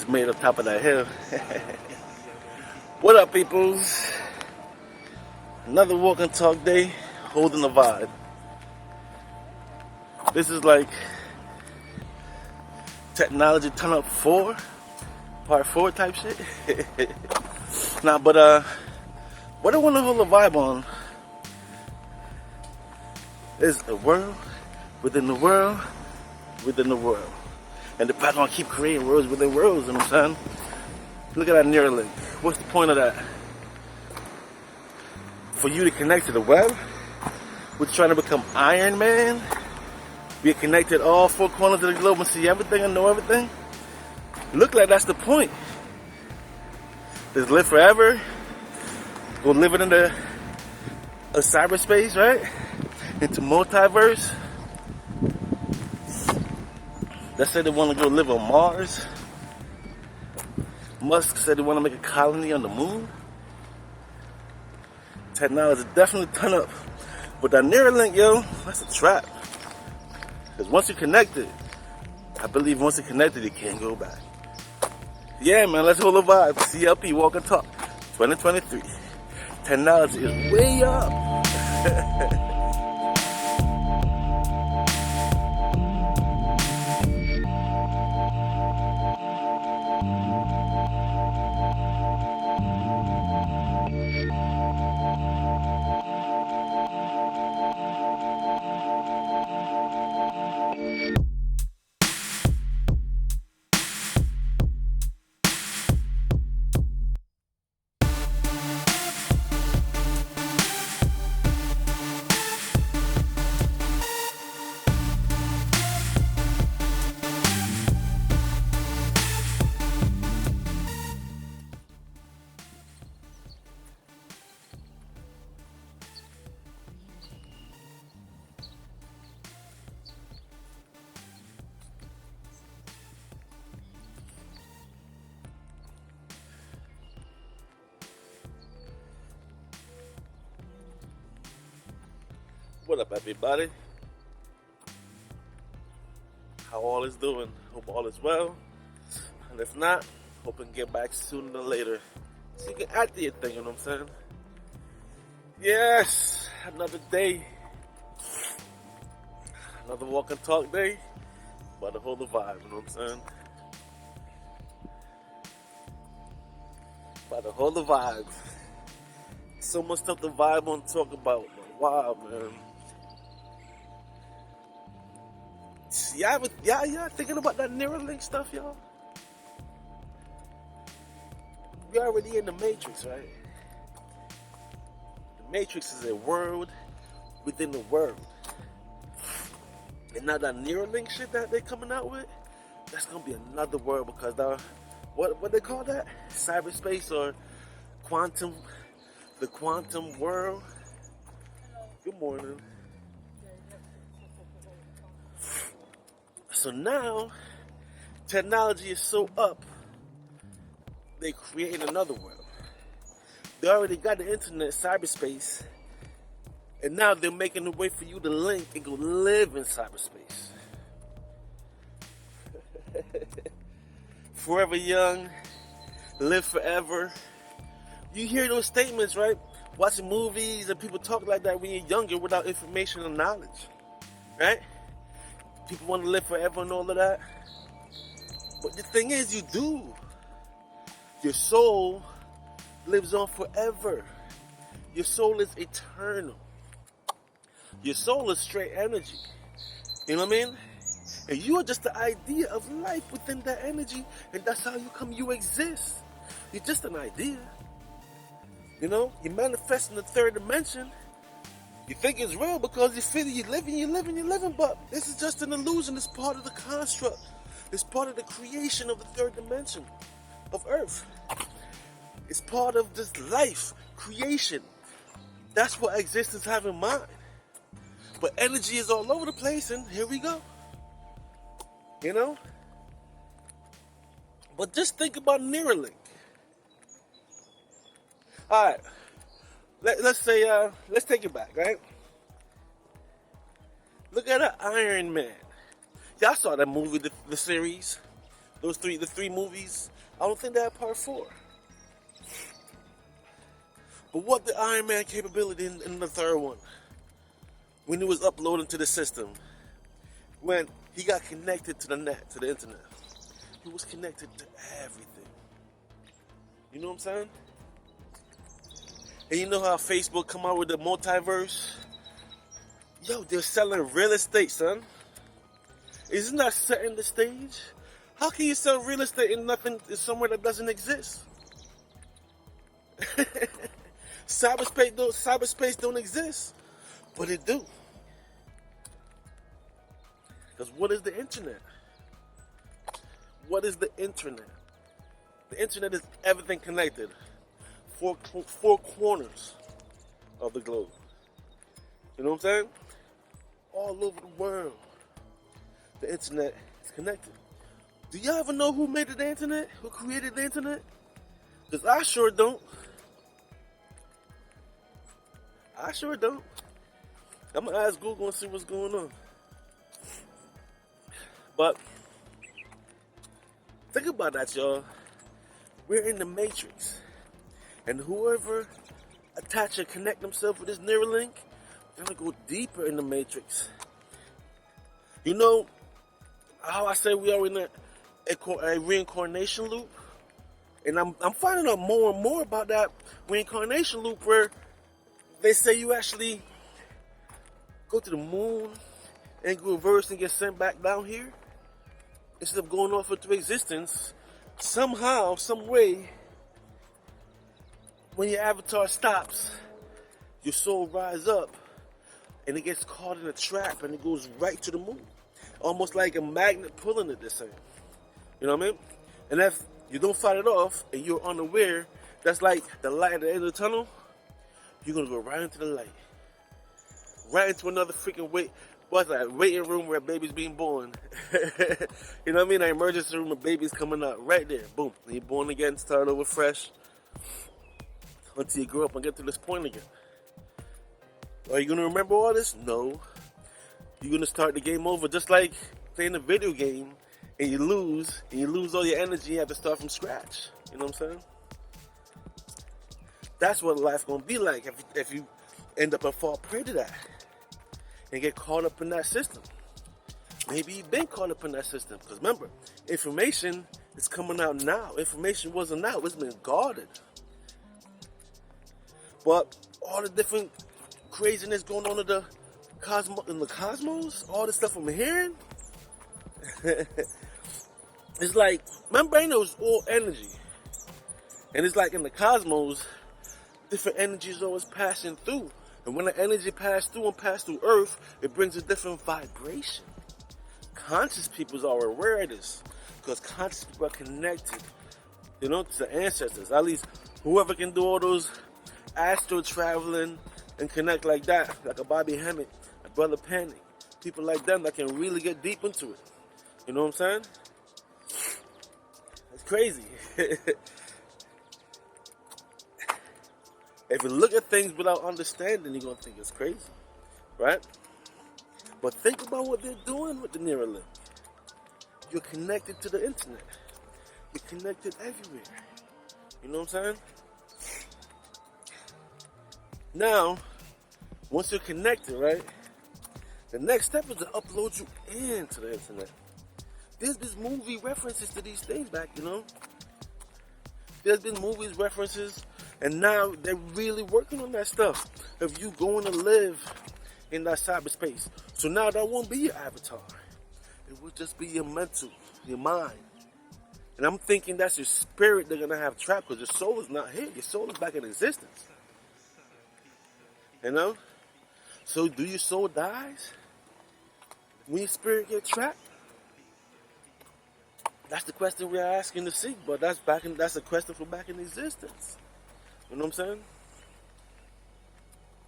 just made up top of that hill. What up, peoples? Another walk and talk day, holding the vibe. This is like technology turn up 4, part 4 type shit. Nah, but what I want to hold the vibe on is a world within the world within the world. And they're probably gonna keep creating worlds within worlds, you know what I'm saying? Look at that Neuralink. What's the point of that? For you to connect to the web? We're trying to become Iron Man? We're connected all 4 corners of the globe and see everything and know everything? Look like that's the point. Just live forever. Go live it in a cyberspace, right? Into Multiverse. They said they want to go live on Mars. Musk said they want to make a colony on the moon. Technology definitely turn up. But that Neuralink, yo, that's a trap. Because once you're connected, I believe once you're connected, you can't go back. Yeah, man, let's hold a vibe. CLP, walk and talk. 2023. Technology is way up. What up, everybody? How all is doing? Hope all is well. And if not, hope we can get back sooner than later. So you can add to your thing, you know what I'm saying? Yes, another day. Another walk and talk day. About to hold the vibe, you know what I'm saying? About to hold the vibe. So much stuff to vibe on, talk about. Man. Wow, man. Y'all thinking about that Neuralink stuff, y'all? We already in the Matrix, right? The Matrix is a world within the world. And now that Neuralink shit that they're coming out with, that's gonna be another world because what they call that? Cyberspace or the quantum world. Good morning. So now, technology is so up, they created another world. They already got the internet, cyberspace, and now they're making a way for you to link and go live in cyberspace. Forever young, live forever. You hear those statements, right? Watching movies and people talk like that when you're younger without information and knowledge, right? People want to live forever and all of that. But the thing is, you do. Your soul lives on forever. Your soul is eternal. Your soul is straight energy. You know what I mean? And you are just the idea of life within that energy. And that's how you exist. You're just an idea. You know? You manifest in the 3rd dimension. You think it's real because you feel you're living, but this is just an illusion. It's part of the construct. It's part of the creation of the 3rd dimension of Earth. It's part of this life, creation. That's what existence have in mind. But energy is all over the place, and here we go. You know? But just think about Neuralink. Alright. Let's say, let's take it back, right? Look at an Iron Man. Y'all saw that movie, the series, the three movies, I don't think they have part 4. But what the Iron Man capability in the third one? When he was uploading to the system, when he got connected to the net, to the internet, he was connected to everything. You know what I'm saying? And you know how Facebook come out with the multiverse? Yo, they're selling real estate, son. Isn't that setting the stage? How can you sell real estate in somewhere that doesn't exist? Cyberspace don't exist, but it do. Because what is the internet? What is the internet? The internet is everything connected. Four corners of the globe. You know what I'm saying? All over the world, the internet is connected. Do y'all ever know who made the internet? Who created the internet? Because I sure don't. I sure don't. I'm going to ask Google and see what's going on. But think about that, y'all. We're in the Matrix. And whoever attach and connect themselves with this Neuralink, they're going to go deeper in the Matrix. You know how I say we are in a reincarnation loop? And I'm finding out more and more about that reincarnation loop where they say you actually go to the moon and go reverse and get sent back down here instead of going off into existence. Somehow, some way, when your avatar stops, your soul rises up and it gets caught in a trap and it goes right to the moon. Almost like a magnet pulling it, they're saying. You know what I mean? And if you don't fight it off and you're unaware, that's like the light at the end of the tunnel. You're going to go right into the light. Right into another freaking waiting room where a baby's being born. You know what I mean? An emergency room, a baby's coming out. Right there. Boom. And you're born again, start over fresh. Until you grow up and get to this point again. Are you going to remember all this? No. You're going to start the game over just like playing a video game and you lose all your energy. You have to start from scratch. You know what I'm saying? That's what life's going to be like if you end up and fall prey to that and get caught up in that system. Maybe you've been caught up in that system. Because remember, information is coming out now. Information wasn't out. It's been guarded. But all the different craziness going on in the cosmos, all the stuff I'm hearing, it's like, remember, it was all energy. And it's like in the cosmos, different energies always passing through. And when the energy passes through Earth, it brings a different vibration. Conscious people are aware of this. Because conscious people are connected, to the ancestors. At least whoever can do all those astral traveling and connect like that, like a Bobby Hammett, a Brother Panic, people like them that can really get deep into it. You know what I'm saying? It's crazy. If you look at things without understanding, you're going to think it's crazy, right? But think about what they're doing with the Neuralink. You're connected to the internet. You're connected everywhere. You know what I'm saying? Now, once you're connected, right, the next step is to upload you into the internet. There's been movie references to these things back, There's been movies references, and now they're really working on that stuff of you going to live in that cyberspace. So now that won't be your avatar. It will just be your mental, your mind. And I'm thinking that's your spirit they're going to have trapped because your soul is not here. Your soul is back in existence. So do your soul dies when your spirit gets trapped? That's the question we're asking to see, but that's a question for back in existence. You know what I'm saying?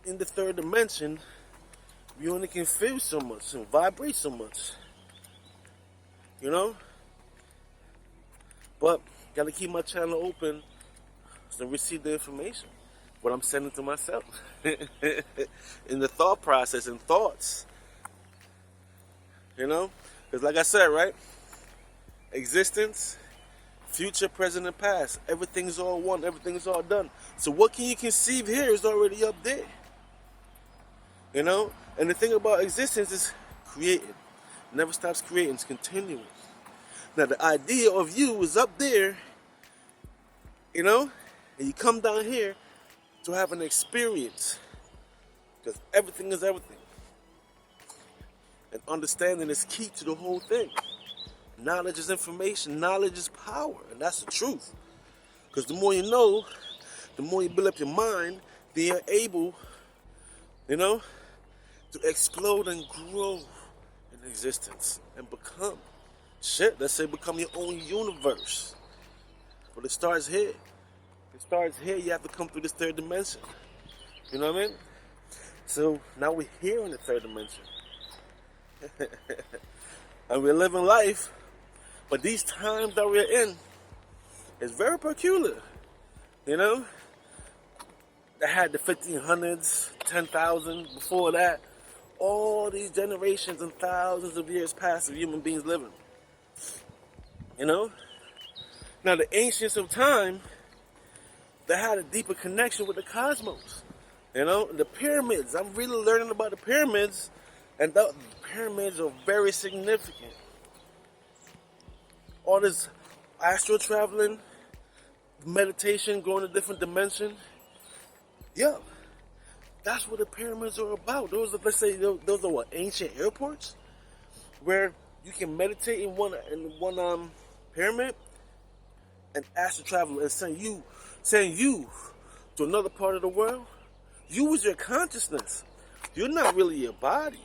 In the third dimension, we only can feel so much and vibrate so much. But gotta keep my channel open to receive the information. What I'm sending to myself. In the thought process and thoughts. Because like I said, right? existence, future, present, and past. Everything's all one. Everything's all done. So what can you conceive here is already up there. You know? And the thing about existence is creating. Never stops creating. It's continuous. Now the idea of you is up there, you know? And you come down here to have an experience. Because everything is everything. And understanding is key to the whole thing. Knowledge is information. Knowledge is power. And that's the truth. Because the more you know, the more you build up your mind, then you're able, you know, to explode and grow in existence. And become. Let's say become your own universe. But it starts here. It starts here. You have to come through this third dimension. You know what I mean? So now we're here in the third dimension. And we're living life. But these times that we're in is very peculiar. You know? They had the 1500s, 10,000, before that. All these generations and thousands of years past of human beings living. You know? Now the ancients of time, they had a deeper connection with the cosmos. You know? The pyramids. I'm really learning about the pyramids. And the pyramids are very significant. All this astral traveling, meditation, going to different dimensions. Yeah, that's what the pyramids are about. Those are, let's say, those are what, ancient airports, where you can meditate in one pyramid and astral travel and send you to another part of the world. You is your consciousness. You're not really your body.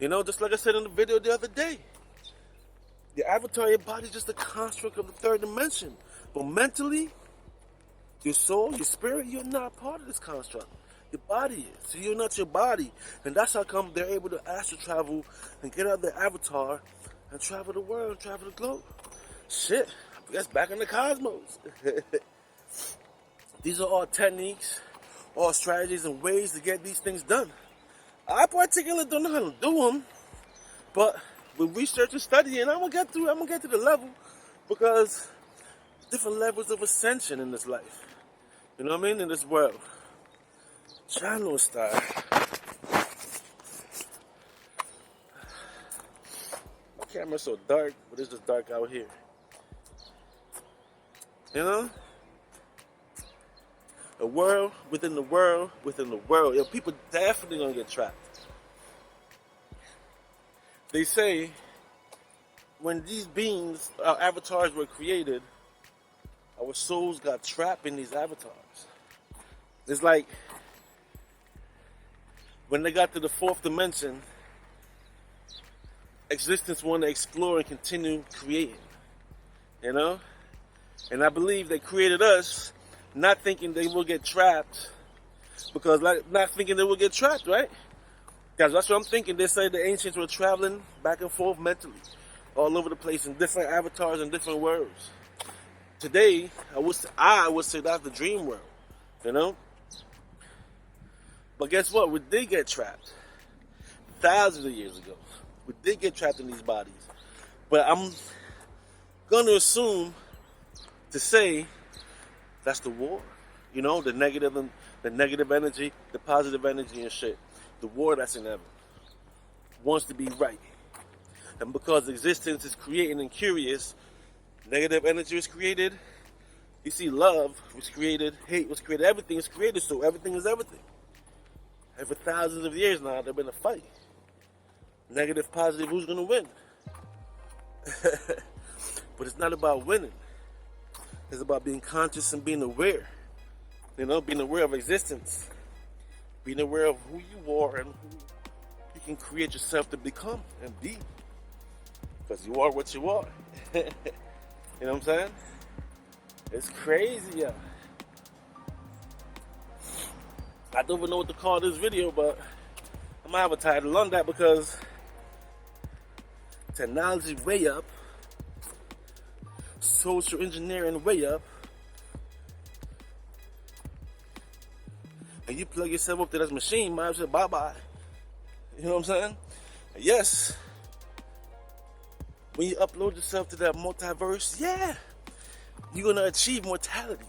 You know, just like I said in the video the other day. Your avatar, your body is just a construct of the third dimension. But mentally, your soul, your spirit, you're not part of this construct. Your body is. So you're not your body. And that's how come they're able to astral travel and get out of their avatar and travel the world and travel the globe. Shit, I guess back in the cosmos. These are all techniques, all strategies and ways to get these things done. I particularly don't know how to do them, but with research and studying, I'm gonna get to the level, because different levels of ascension in this life. You know what I mean? In this world. Channel style. My camera's so dark, but it's just dark out here. You know? A world within the world within the world. Yo, people definitely gonna get trapped. They say when these beings, our avatars, were created, our souls got trapped in these avatars. It's like when they got to the fourth dimension, existence wanted to explore and continue creating. You know? And I believe they created us not thinking they will get trapped, because not thinking they will get trapped, right? Guys, that's what I'm thinking. They say the ancients were traveling back and forth mentally, all over the place in different avatars and different worlds. Today, I would say that's the dream world, you know? But guess what? We did get trapped thousands of years ago. We did get trapped in these bodies. But I'm going to assume to say that's the war. You know, the negative energy, the positive energy and shit. The war that's in heaven wants to be right. And because existence is creating and curious, negative energy is created. You see, love was created, hate was created, everything is created, so everything is everything. And for thousands of years now, there's been a fight. Negative, positive, who's going to win? But it's not about winning. It's about being conscious and being aware. You know, being aware of existence. Being aware of who you are and who you can create yourself to become and be. Because you are what you are. You know what I'm saying? It's crazy, yeah. I don't even know what to call this video, but I'm gonna have a title on that, because technology way up, social engineering way up, and you plug yourself up to this machine, might as well bye-bye. You know what I'm saying? And yes, when you upload yourself to that multiverse, yeah, you're going to achieve mortality.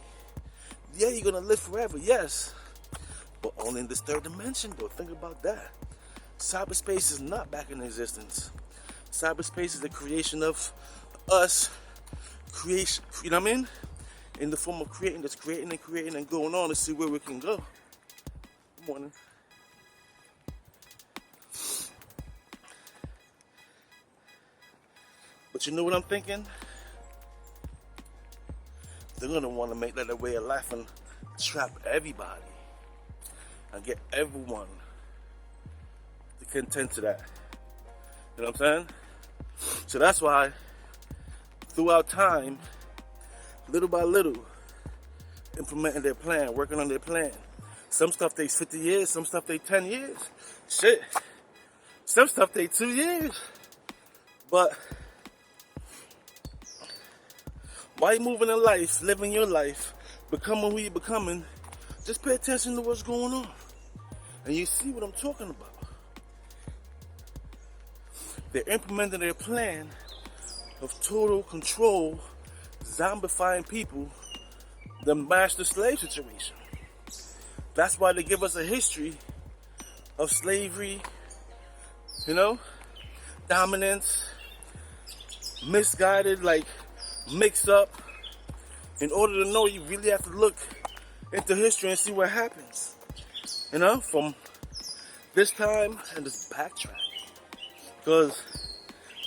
Yeah, you're going to live forever, yes. But only in this third dimension, though. Think about that. Cyberspace is not back in existence. Cyberspace is the creation of us, creation, you know what I mean? In the form of creating, just creating and going on to see where we can go. Good morning. But you know what I'm thinking? They're going to want to make that a way of life and trap everybody and get everyone to contend to that. You know what I'm saying? So that's why throughout time, little by little, implementing their plan, working on their plan. Some stuff takes 50 years, some stuff takes 10 years. Shit. Some stuff takes 2 years. But while you're moving in life, living your life, becoming who you're becoming, just pay attention to what's going on. And you see what I'm talking about. They're implementing their plan of total control, zombifying people, the master slave situation. That's why they give us a history of slavery, you know, dominance, misguided, like mix up. In order to know, you really have to look into history and see what happens, you know, from this time and just backtrack. Because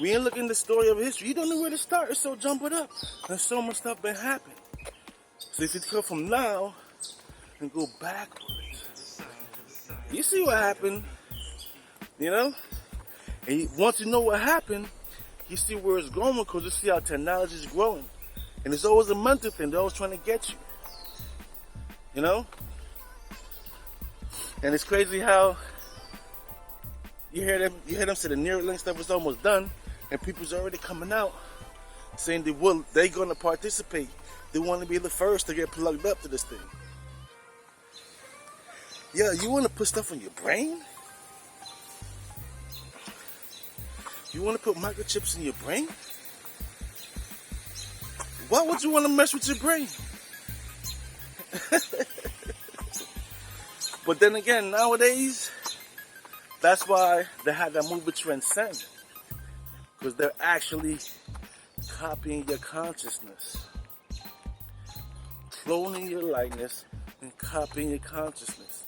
we ain't looking at the story of history. You don't know where to start. It's so jumbled up. There's so much stuff been happening. So if you come from now and go backwards, you see what happened, you know? And once you know what happened, you see where it's going, because you see how technology is growing. And it's always a mental thing. They're always trying to get you, you know? And it's crazy how you hear them say the Neuralink stuff is almost done, and people's already coming out saying they're going to participate. They want to be the first to get plugged up to this thing. Yeah, you want to put stuff in your brain? You want to put microchips in your brain? Why would you want to mess with your brain? But then again, nowadays, that's why they had that movie Transcend. Because they're actually copying your consciousness. Cloning your likeness and copying your consciousness.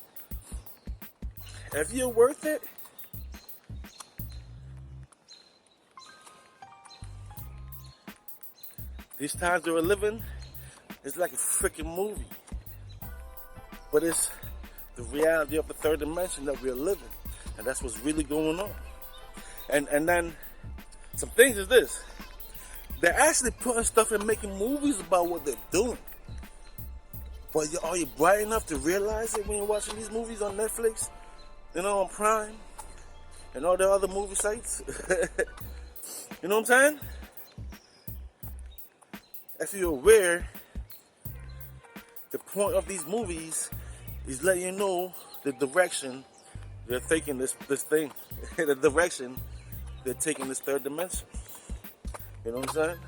If you're worth it, these times that we're living, it's like a freaking movie. But it's the reality of the third dimension that we're living. And that's what's really going on. And then some things is this. They're actually putting stuff and making movies about what they're doing. But are you bright enough to realize it when you're watching these movies on Netflix? You know, on Prime? And all the other movie sites? You know what I'm saying? If you're aware, the point of these movies is letting you know the direction they're taking this thing. The direction they're taking this third dimension. You know what I'm saying?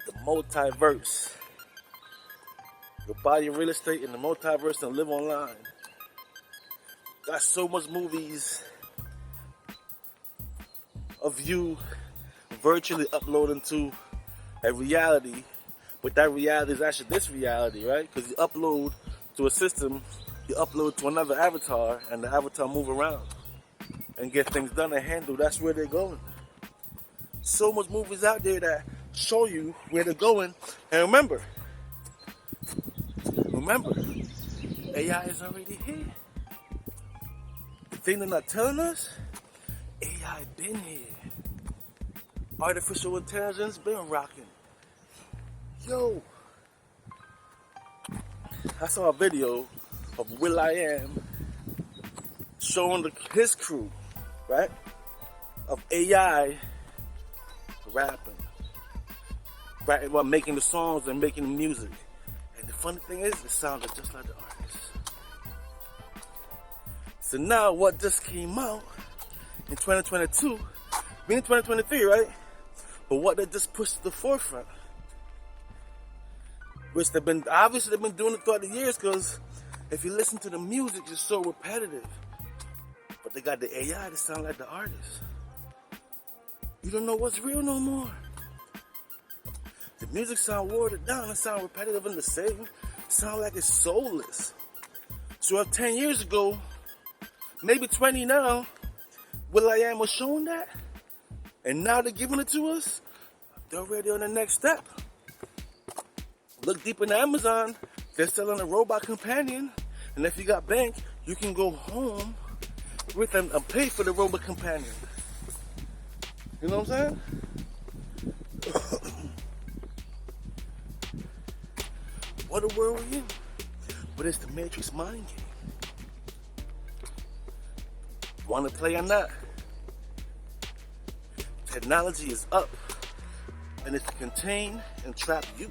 The multiverse. Your buy your real estate in the multiverse and live online. Got so much movies of you virtually uploading to a reality, but that reality is actually this reality, right? Because you upload to a system, you upload to another avatar, and the avatar move around and get things done and handle. That's where they're going. So much movies out there that show you where they're going. And remember, AI is already here. The thing they're not telling us, AI been here. Artificial intelligence been rocking. Yo, I saw a video of will.i.am showing his crew, right, of AI rapping, right, while making the songs and making the music. And the funny thing is, it sounded just like the artist. So now what just came out in 2022, We in 2023, right? But what they just pushed to the forefront, which they've been doing it throughout the years, because if you listen to the music, it's so repetitive. But they got the AI to sound like the artist. You don't know what's real no more. The music sound watered down, it sound repetitive and the same. It sound like it's soulless. So if 10 years ago, maybe 20 now, will.i.am was showing that, and now they're giving it to us, they're already on the next step. Look deep in Amazon, they're selling a robot companion, and if you got bank, you can go home with them and pay for the robot companion. You know what I'm saying? What a world we're in. But it's the Matrix mind game. Want to play or not? Technology is up, and it's to contain and trap you.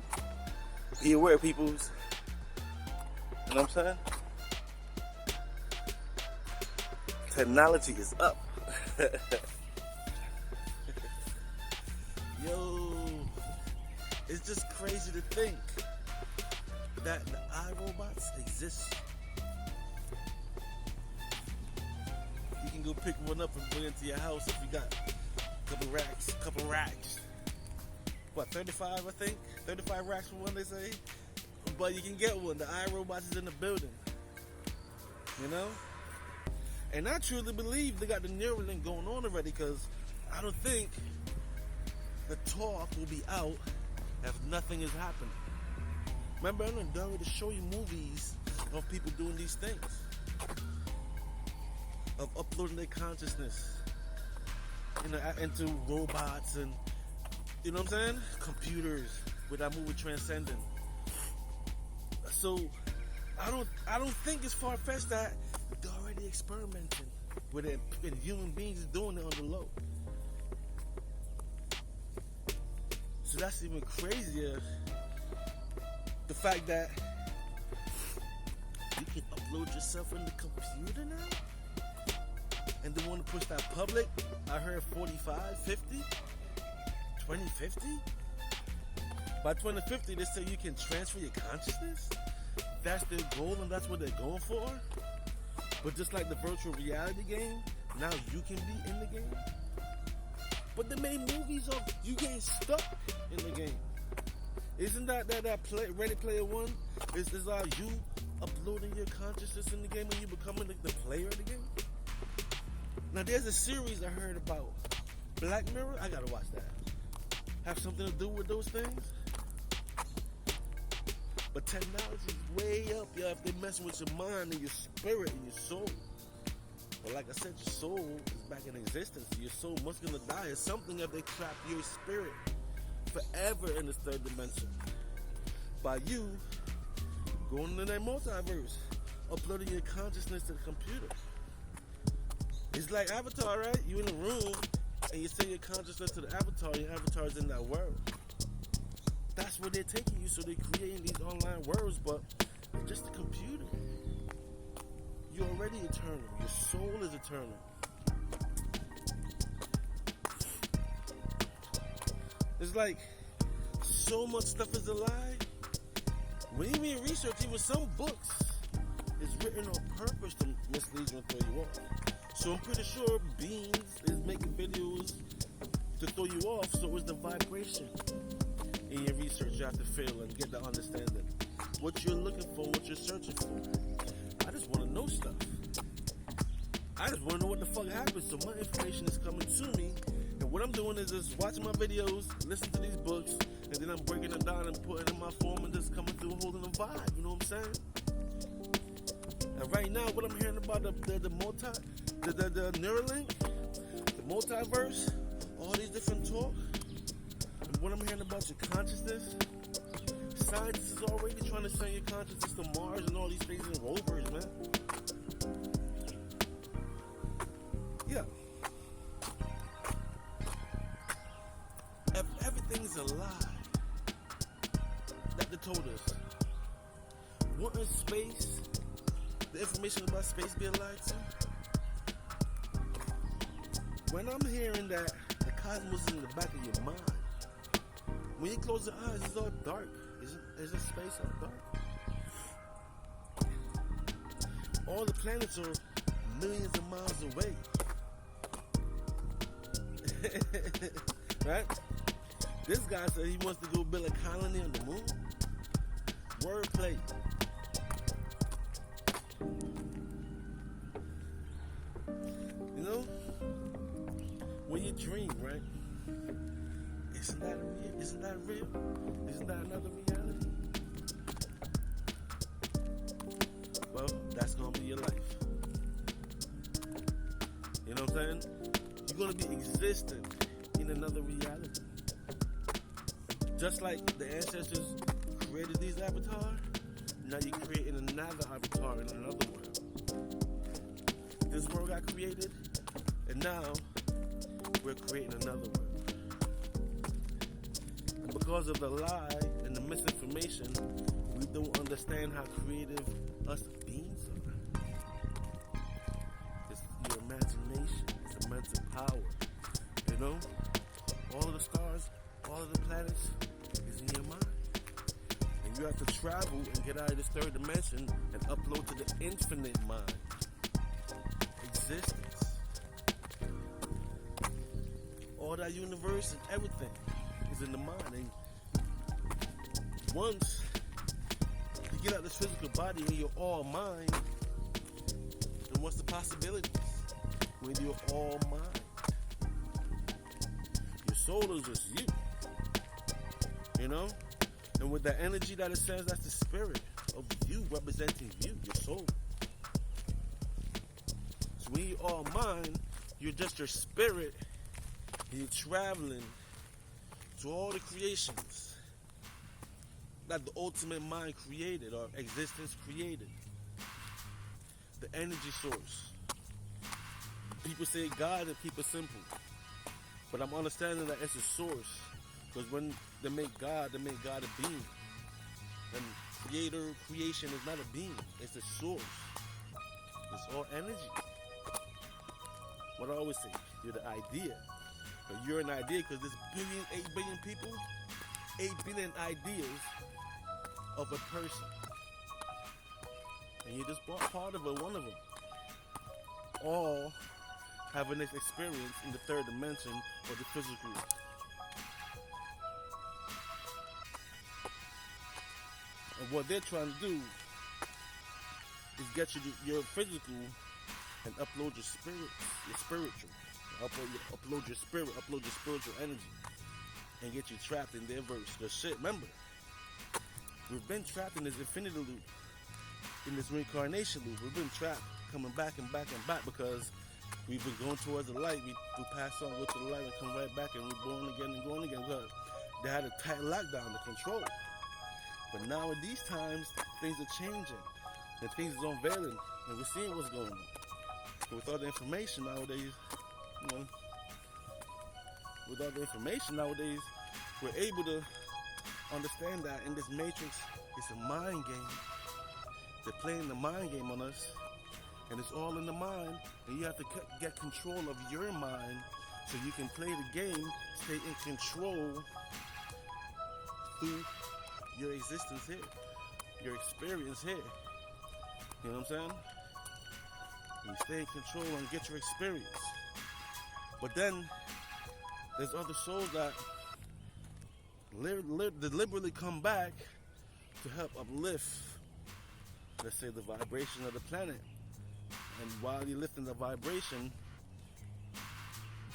Be aware, peoples. You know what I'm saying? Technology is up. Yo, it's just crazy to think that the iRobots exist. You can go pick one up and bring it to your house if you got a couple racks. What, 35, I think? 35 racks for one, they say? But you can get one. The iRobots is in the building. You know? And I truly believe they got the Neuralink going on already, because I don't think the talk will be out if nothing is happening. Remember, I'm going to show you movies of people doing these things, of uploading their consciousness, into robots and, you know what I'm saying, computers, with that movie Transcendent. So I don't think it's far-fetched that they're already experimenting with it, and human beings doing it on the low. So that's even crazier. The fact that you can upload yourself in the computer now, and they want to push that public. I heard 45, 50, 2050. By 2050, they say you can transfer your consciousness. That's their goal, and that's what they're going for. But just like the virtual reality game, now you can be in the game. But they made movies of you getting stuck in the game. Isn't that Ready Player One? Is you uploading your consciousness in the game and you becoming the player of the game? Now there's a series I heard about, Black Mirror. I gotta watch that. Have something to do with those things? But technology is way up, y'all, if they're messing with your mind and your spirit and your soul. But like I said, your soul is back in existence. Your soul must gonna die. It's something if they trap your spirit forever in this third dimension. By you going into that multiverse, uploading your consciousness to the computer. It's like Avatar, right? You in a room and you send your consciousness to the avatar. Your avatar is in that world. That's where they're taking you. So they're creating these online worlds, but it's just a computer. You're already eternal. Your soul is eternal. It's like so much stuff is a lie. When you read research, even some books is written on purpose to mislead you and throw you off. So I'm pretty sure Beans is making videos to throw you off. So it's the vibration in your research you have to feel and get the understanding. What you're looking for, what you're searching for. I just want to know stuff. I just want to know what the fuck happened. So my information is coming to me. And what I'm doing is just watching my videos, listening to these books, and then I'm breaking them down and putting it in my form and just coming through holding a vibe. You know what I'm saying? And right now, what I'm hearing about the Neuralink, the multiverse, all these different talk, and what I'm hearing about your consciousness, scientists is already trying to send your consciousness to Mars and all these things in rovers, man. Yeah. If everything's a lie that they told us, wouldn't space, the information about space be a lie too? When I'm hearing that the cosmos is in the back of your mind. When you close your eyes, it's all dark. Isn't space all dark? All the planets are millions of miles away. Right? This guy said he wants to go build a colony on the moon. Wordplay. You know? When you dream, right? Isn't that real? Isn't that real? Isn't that another reality? Well, that's gonna be your life. You know what I'm saying? You're gonna be existing in another reality. Just like the ancestors created these avatars, now you're creating another avatar in another world. This world got created, and now we're creating another world. And because of the lie and the misinformation, we don't understand how creative us beings are. It's your imagination, it's a mental power. You know? All of the stars, all of the planets is in your mind. And you have to travel and get out of this third dimension and upload to the infinite mind. Existence. All that universe and everything is in the mind. And once you get out this physical body and you're all mind, then what's the possibilities when you're all mind? Your soul is just you. You know? And with that energy that it says, that's the spirit of you representing you, your soul. So when you're all mind, you're just your spirit, and you're traveling to all the creations that the ultimate mind created, or existence created. The energy source. People say God and keep it simple. But I'm understanding that it's a source. Because when they make God a being. And creation is not a being. It's a source. It's all energy. What I always say, you're the idea. But you're an idea because there's 8 billion people, 8 billion ideas of a person. And you're just part of it, one of them. All having this experience in the third dimension or the physical. And what they're trying to do is get you to your physical and upload your spirit, your spiritual. Upload your spirit, upload your spiritual energy, and get you trapped in their verse. Because shit, remember, we've been trapped in this infinity loop, in this reincarnation loop. We've been trapped, coming back and back and back because we've been going towards the light. We pass on, go to the light, and come right back, and we're born again and going again. Because they had a tight lockdown to control. But now in these times, things are changing, and things are unveiling, and we're seeing what's going on. But with all the information nowadays, you know, we're able to understand that in this matrix, it's a mind game. They're playing the mind game on us, and it's all in the mind, and you have to get control of your mind so you can play the game, stay in control through your existence here, your experience here. You know what I'm saying? You stay in control and get your experience. But then, there's other souls that deliberately come back to help uplift, let's say, the vibration of the planet. And while you're lifting the vibration,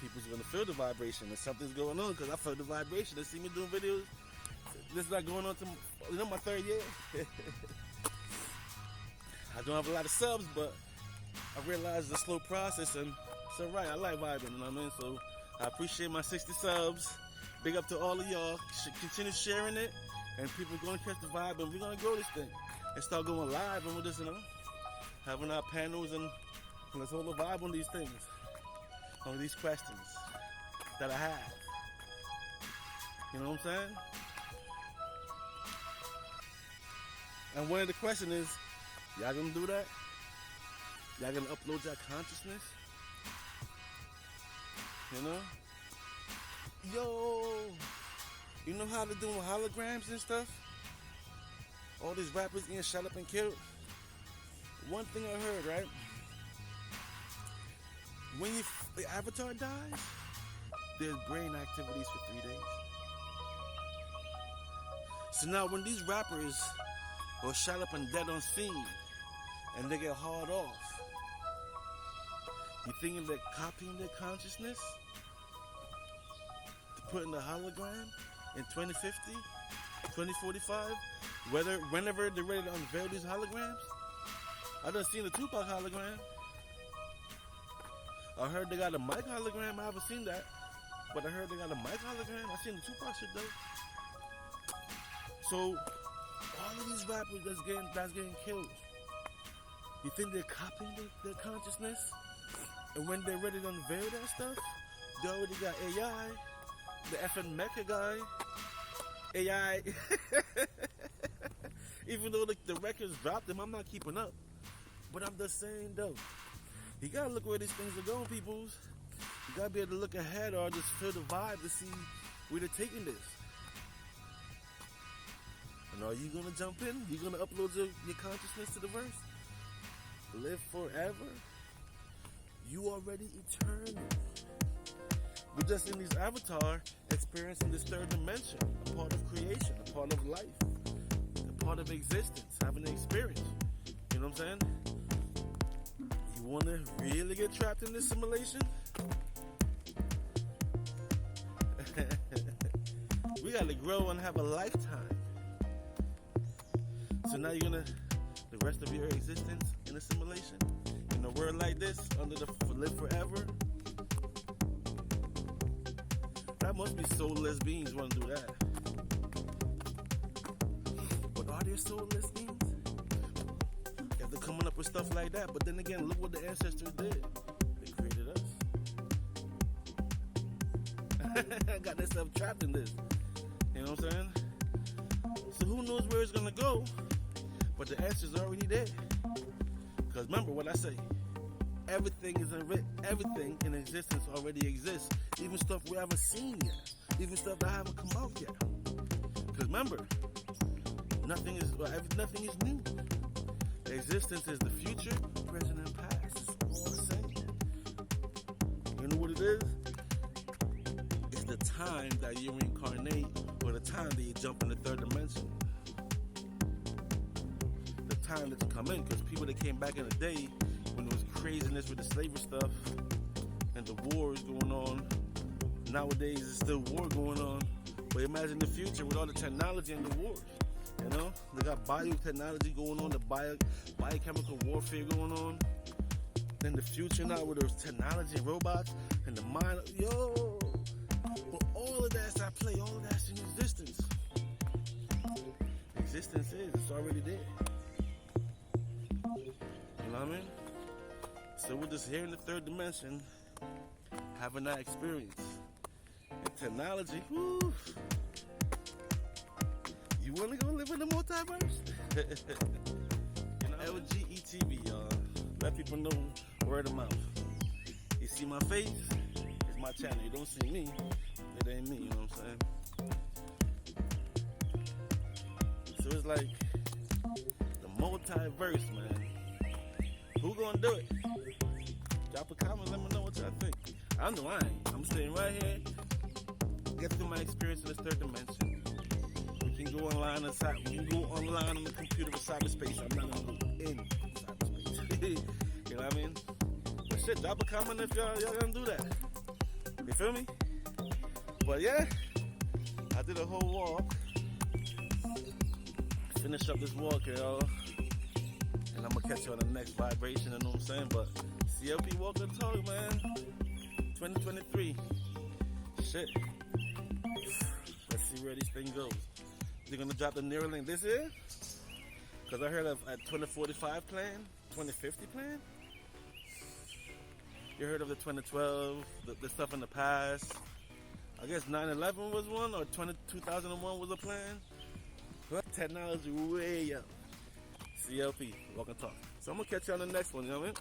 people's gonna feel the vibration, and something's going on, because I felt the vibration. They see me doing videos. This is not going on to, my 3rd year. I don't have a lot of subs, but I realize it's a slow process, and it's alright. I like vibing, you know what I mean? So I appreciate my 60 subs. Big up to all of y'all. Continue sharing it, and people are going to catch the vibe, and we're going to grow this thing and start going live, and we're just, having our panels, and let's hold a vibe on these things, on these questions that I have. You know what I'm saying? And one of the questions is, y'all gonna do that? Y'all gonna upload your consciousness? You know? Yo, you know how they're doing holograms and stuff? All these rappers getting shot up and killed. One thing I heard, right? When the avatar dies, there's brain activities for 3 days. So now when these rappers are shot up and dead on scene and they get hauled off, you thinking they're copying their consciousness to put in the hologram in 2050, 2045, whenever they're ready to unveil these holograms? I done seen the Tupac hologram. I heard they got a Mike hologram. I haven't seen that, but I heard they got a Mike hologram. I seen the Tupac shit though. So all of these rappers that's getting killed, you think they're copying their consciousness? And when they're ready to unveil that stuff, they already got AI, the effing mecha guy, AI. Even though the records dropped them, I'm not keeping up. But I'm just saying though, you gotta look where these things are going, peoples. You gotta be able to look ahead or just feel the vibe to see where they're taking this. And are you gonna jump in? You gonna upload your consciousness to the verse? Live forever? You already eternal. We're just in these avatar experiencing this third dimension, a part of creation, a part of life, a part of existence, having an experience. You know what I'm saying? You want to really get trapped in this simulation? We got to grow and have a lifetime. So now you're going to, the rest of your existence in a simulation, in a world like this, under the live forever? That must be soulless beings want to do that. But are there soulless beings? If they're coming up with stuff like that, but then again, look what the ancestors did. They created us. Got themselves trapped in this. You know what I'm saying? So who knows where it's gonna go? But the answer's already there. Because remember what I say. Everything in existence already exists. Even stuff we haven't seen yet. Even stuff that haven't come out yet. Because remember, nothing is new. Existence is the future, present, and past. It's all the same. You know what it is? It's the time that you reincarnate, or the time that you jump in the third dimension. The time that you come in, because people that came back in the day when there was craziness with the slavery stuff and the wars going on. Nowadays, there's still war going on. But imagine the future with all the technology and the wars. You know, they got biotechnology going on, the biochemical warfare going on. Then the future now with those technology and robots and the mind. Yo, but all of that's at play. All of that's in existence. Existence it's already there. You know what I mean? So we're just here in the third dimension, having that experience. And technology, whoo. You want to go live in the multiverse? You know, LGETV, y'all. Let people know word of mouth. You see my face, it's my channel. You don't see me, it ain't me, you know what I'm saying? So it's like the multiverse, man. Who gonna do it? Drop a comment, let me know what y'all think. I know I ain't. I'm sitting right here, get through my experience in this third dimension. We can go online inside. We can go online on the computer with cyberspace. I'm not gonna go in cyberspace. You know what I mean? But shit, drop a comment if y'all gonna do that. You feel me? But yeah, I did a whole walk. Finish up this walk, y'all. And I'm gonna catch you on the next vibration, you know what I'm saying? But CLP Walk and Talk, man. 2023. Shit. Let's see where this thing goes. They're gonna drop the Neuralink this year? Because I heard of a 2045 plan, 2050 plan. You heard of the 2012, the stuff in the past. I guess 9/11 was one, or 2001 was a plan. But technology way up. CLP, Walk and Talk. So I'm gonna catch you on the next one, you know what I mean?